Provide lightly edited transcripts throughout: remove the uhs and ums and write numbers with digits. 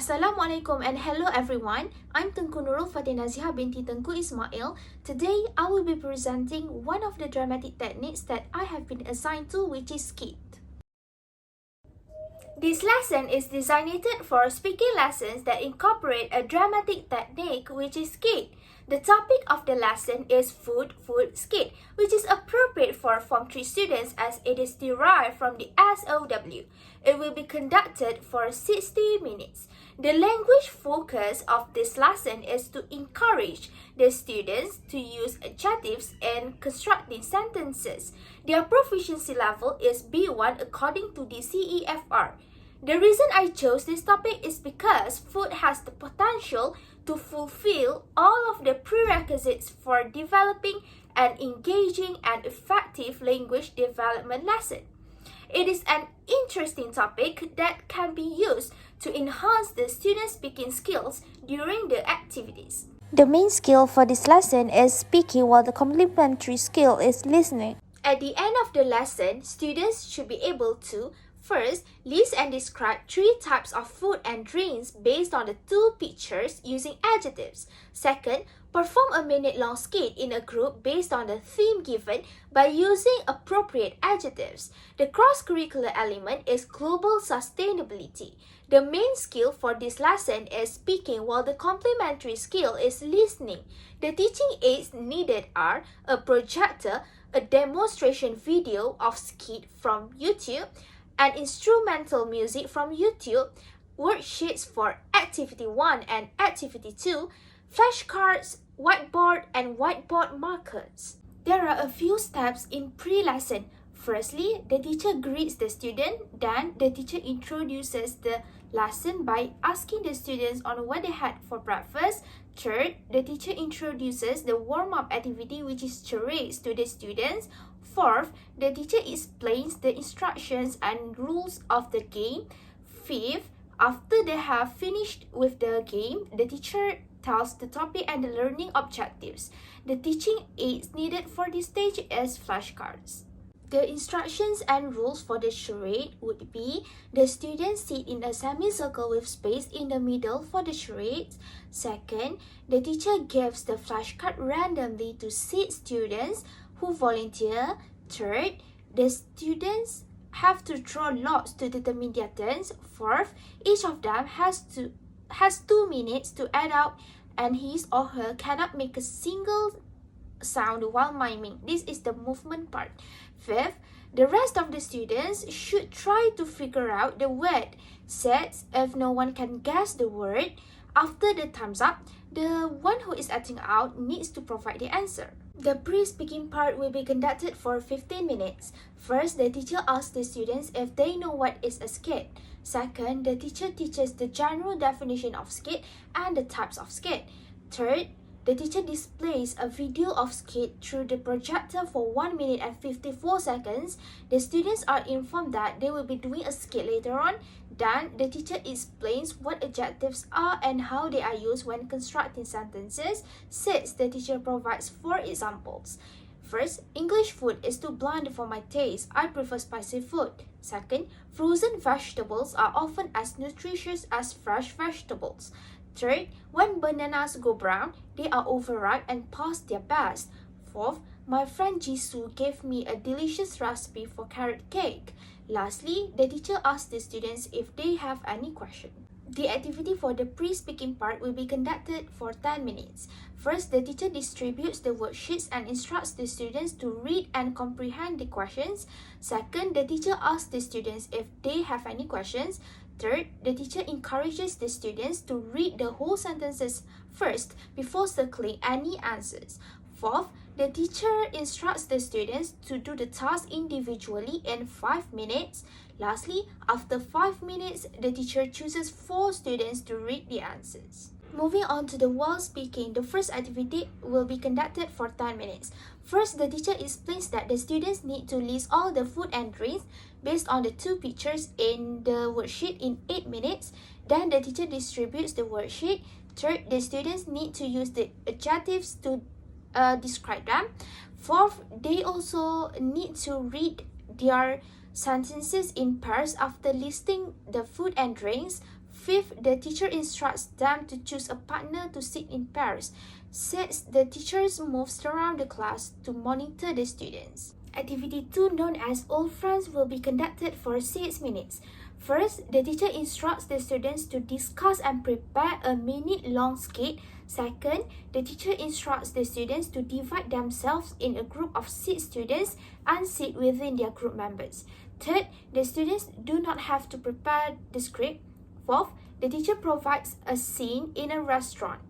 Assalamualaikum and hello everyone. I'm Tengku Nurul Fatin Naziha binti Tengku Ismail. Today I will be presenting one of the dramatic techniques that I have been assigned to, which is skit. This lesson is designated for speaking lessons that incorporate a dramatic technique, which is skit. The topic of the lesson is food skit, which is appropriate for Form 3 students as it is derived from the SOW. It will be conducted for 60 minutes. The language focus of this lesson is to encourage the students to use adjectives in constructing sentences. Their proficiency level is B1 according to the CEFR. The reason I chose this topic is because food has the potential to fulfill all of the prerequisites for developing an engaging and effective language development lesson. It is an interesting topic that can be used to enhance the students' speaking skills during the activities. The main skill for this lesson is speaking, while the complementary skill is listening. At the end of the lesson, students should be able to first, list and describe 3 types of food and drinks based on the 2 pictures using adjectives. Second, perform a minute-long skit in a group based on the theme given by using appropriate adjectives. The cross-curricular element is global sustainability. The main skill for this lesson is speaking, while the complementary skill is listening. The teaching aids needed are a projector, a demonstration video of skit from YouTube, and instrumental music from YouTube, worksheets for Activity 1 and Activity 2, flashcards, whiteboard, and whiteboard markers. There are a few steps in pre-lesson. Firstly, the teacher greets the student, then the teacher introduces the lesson by asking the students on what they had for breakfast. Third, the teacher introduces the warm-up activity, which is charades, to the students. Fourth, the teacher explains the instructions and rules of the game. Fifth, after they have finished with the game, the teacher tells the topic and the learning objectives. The teaching aids needed for this stage is flashcards. The instructions and rules for the charade would be: the students sit in a semicircle with space in the middle for the charades. Second, the teacher gives the flashcard randomly to 6 students who volunteer. Third, the students have to draw lots to determine their turns. Fourth, each of them has 2 minutes to add out, and his or her cannot make a single sound while miming. This is the movement part. Fifth, the rest of the students should try to figure out the word. Sixth, if no one can guess the word, after the time's up, the one who is acting out needs to provide the answer. The pre-speaking part will be conducted for 15 minutes. First, the teacher asks the students if they know what is a skit. Second, the teacher teaches the general definition of skit and the types of skit. Third, the teacher displays a video of skit through the projector for 1 minute and 54 seconds. The students are informed that they will be doing a skit later on. Then, the teacher explains what adjectives are and how they are used when constructing sentences. 6. The teacher provides 4 examples. First, English food is too bland for my taste. I prefer spicy food. Second, frozen vegetables are often as nutritious as fresh vegetables. Third, when bananas go brown, they are overripe and past their best. Fourth, my friend Jisoo gave me a delicious recipe for carrot cake. Lastly, the teacher asks the students if they have any question. The activity for the pre-speaking part will be conducted for 10 minutes. First, the teacher distributes the worksheets and instructs the students to read and comprehend the questions. Second, the teacher asks the students if they have any questions. Third, the teacher encourages the students to read the whole sentences first before circling any answers. Fourth, the teacher instructs the students to do the task individually in 5 minutes. Lastly, after 5 minutes, the teacher chooses 4 students to read the answers. Moving on to the while speaking, the first activity will be conducted for 10 minutes. First, the teacher explains that the students need to list all the food and drinks based on the 2 pictures in the worksheet in 8 minutes. Then the teacher distributes the worksheet. Third, the students need to use the adjectives to describe them. Fourth, they also need to read their sentences in pairs after listing the food and drinks. Fifth, the teacher instructs them to choose a partner to sit in pairs. Sixth, the teacher moves around the class to monitor the students. Activity 2, known as Old Friends, will be conducted for 6 minutes. First, the teacher instructs the students to discuss and prepare a minute-long skit. Second, the teacher instructs the students to divide themselves in a group of 6 students and sit within their group members. Third, the students do not have to prepare the script. Fourth, the teacher provides a scene in a restaurant.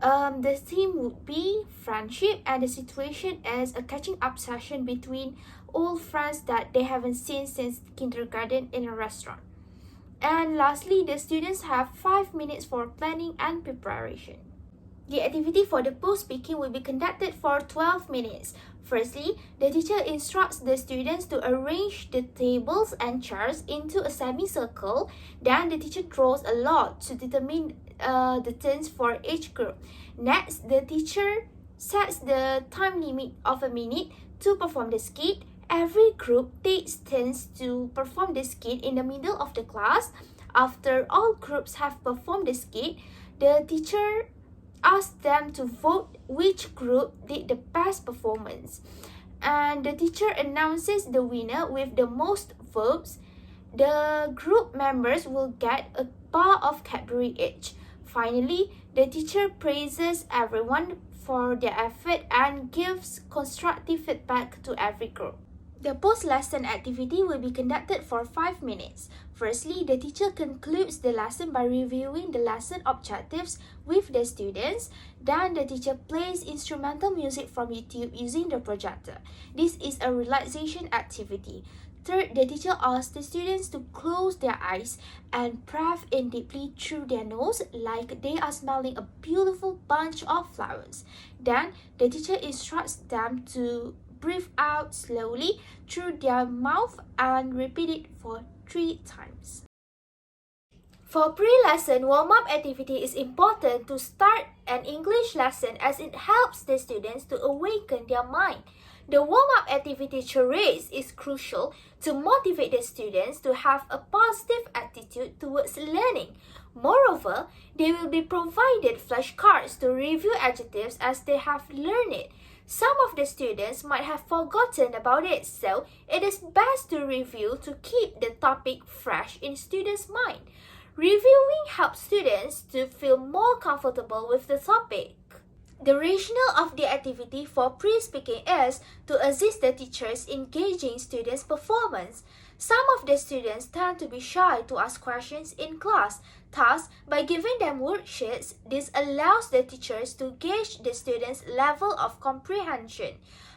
The theme would be friendship, and the situation is a catching up session between old friends that they haven't seen since kindergarten in a restaurant. And lastly, the students have 5 minutes for planning and preparation. The activity for the post-speaking will be conducted for 12 minutes. Firstly, the teacher instructs the students to arrange the tables and chairs into a semicircle. Then the teacher draws a lot to determine the turns for each group. Next, the teacher sets the time limit of a minute to perform the skit. Every group takes turns to perform the skit in the middle of the class. After all groups have performed the skit, the teacher asks them to vote which group did the best performance. And the teacher announces the winner with the most votes. The group members will get a bar of Cadbury each. Finally, the teacher praises everyone for their effort and gives constructive feedback to every group. The post-lesson activity will be conducted for 5 minutes. Firstly, the teacher concludes the lesson by reviewing the lesson objectives with the students. Then the teacher plays instrumental music from YouTube using the projector. This is a relaxation activity. Third, the teacher asks the students to close their eyes and breathe in deeply through their nose like they are smelling a beautiful bunch of flowers. Then, the teacher instructs them to breathe out slowly through their mouth and repeat it for 3 times. For pre-lesson, warm-up activity is important to start an English lesson as it helps the students to awaken their mind. The warm-up activity charades is crucial to motivate the students to have a positive attitude towards learning. Moreover, they will be provided flashcards to review adjectives as they have learned it. Some of the students might have forgotten about it, so it is best to review to keep the topic fresh in students' mind. Reviewing helps students to feel more comfortable with the topic. The rationale of the activity for pre-speaking is to assist the teachers engaging students' performance. Some of the students tend to be shy to ask questions in class. Thus, by giving them worksheets, this allows the teachers to gauge the students' level of comprehension.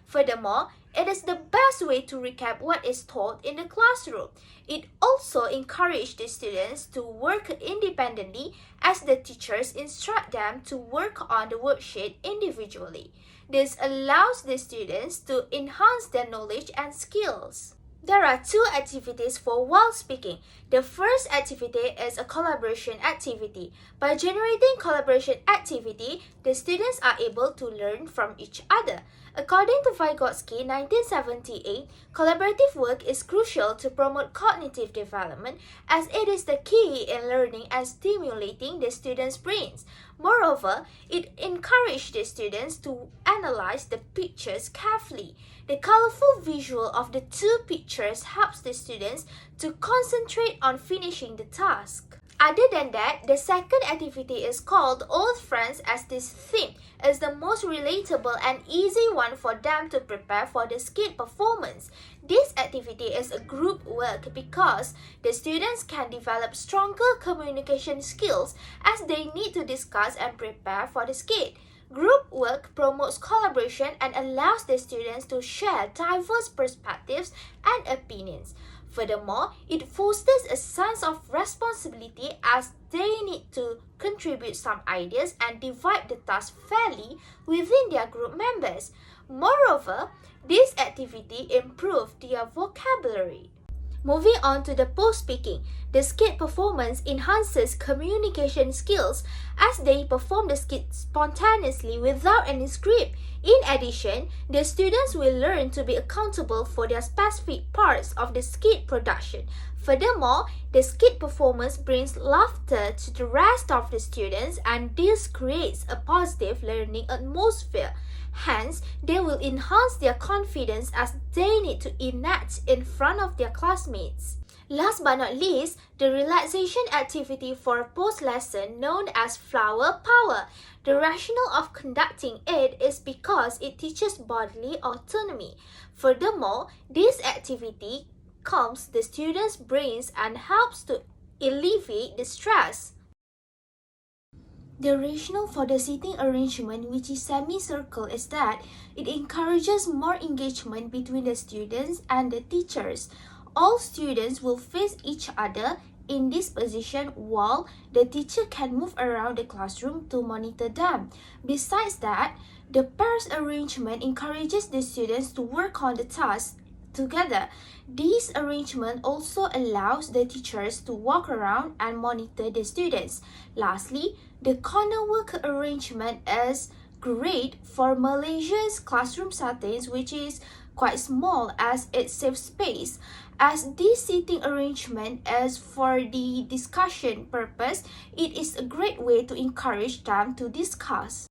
Furthermore, it is the best way to recap what is taught in the classroom. It also encourages the students to work independently as the teachers instruct them to work on the worksheet individually. This allows the students to enhance their knowledge and skills. There are 2 activities for while speaking. The first activity is a collaboration activity. By generating collaboration activity, the students are able to learn from each other. According to Vygotsky, 1978, collaborative work is crucial to promote cognitive development as it is the key in learning and stimulating the students' brains. Moreover, it encourages the students to analyze the pictures carefully. The colorful visual of the 2 pictures helps the students to concentrate on finishing the task. Other than that, the second activity is called Old Friends as this theme is the most relatable and easy one for them to prepare for the skit performance. This activity is a group work because the students can develop stronger communication skills as they need to discuss and prepare for the skit. Group work promotes collaboration and allows the students to share diverse perspectives and opinions. Furthermore, it fosters a sense of responsibility as they need to contribute some ideas and divide the task fairly within their group members. Moreover, this activity improves their vocabulary. Moving on to the post-speaking, the skit performance enhances communication skills as they perform the skit spontaneously without any script. In addition, the students will learn to be accountable for their specific parts of the skit production. Furthermore, the skit performance brings laughter to the rest of the students, and this creates a positive learning atmosphere. Hence, they will enhance their confidence as they need to enact in front of their classmates. Last but not least, the relaxation activity for post-lesson known as flower power. The rationale of conducting it is because it teaches bodily autonomy. Furthermore, this activity calms the students' brains and helps to alleviate the stress. The rationale for the seating arrangement, which is semicircle, is that it encourages more engagement between the students and the teachers. All students will face each other in this position while the teacher can move around the classroom to monitor them. Besides that, the pairs arrangement encourages the students to work on the task together. This arrangement also allows the teachers to walk around and monitor the students. Lastly, the corner work arrangement is great for Malaysia's classroom settings, which is quite small as it saves space. As this seating arrangement is for the discussion purpose, it is a great way to encourage them to discuss.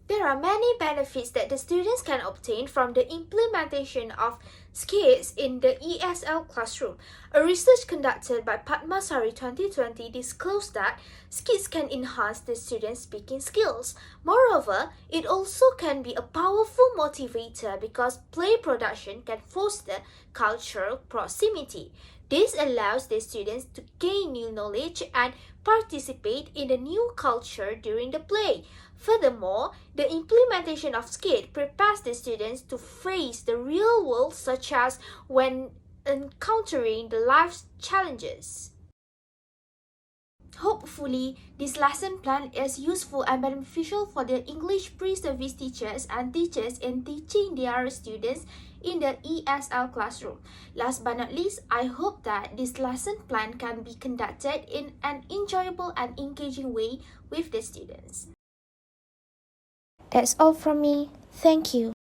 There are many benefits that the students can obtain from the implementation of skits in the ESL classroom. A research conducted by Padmasari 2020 disclosed that skits can enhance the students' speaking skills. Moreover, it also can be a powerful motivator because play production can foster cultural proximity. This allows the students to gain new knowledge and participate in the new culture during the play. Furthermore, the implementation of skit prepares the students to face the real world, such as when encountering the life's challenges. Hopefully, this lesson plan is useful and beneficial for the English pre-service teachers and teachers in teaching their students in the ESL classroom. Last but not least, I hope that this lesson plan can be conducted in an enjoyable and engaging way with the students. That's all from me. Thank you.